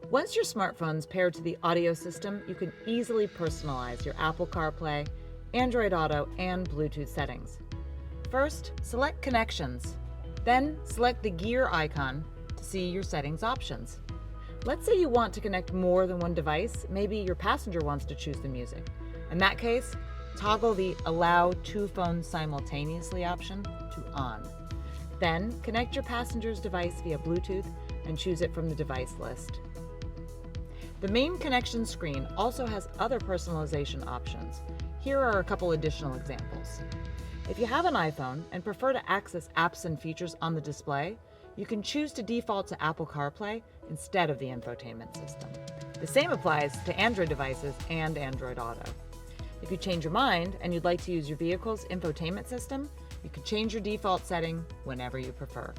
Once your smartphone's paired to the audio system, you can easily personalize your Apple CarPlay, Android Auto, and Bluetooth settings. First, select Connections. Then, select the gear icon to see your settings options. Let's say you want to connect more than one device. Maybe your passenger wants to choose the music. In that case, toggle the Allow 2 phones simultaneously option to On. Then, connect your passenger's device via Bluetooth and choose it from the device list. The main connection screen also has other personalization options. Here are a couple additional examples. If you have an iPhone and prefer to access apps and features on the display, you can choose to default to Apple CarPlay instead of the infotainment system. The same applies to Android devices and Android Auto. If you change your mind and you'd like to use your vehicle's infotainment system, you can change your default setting whenever you prefer.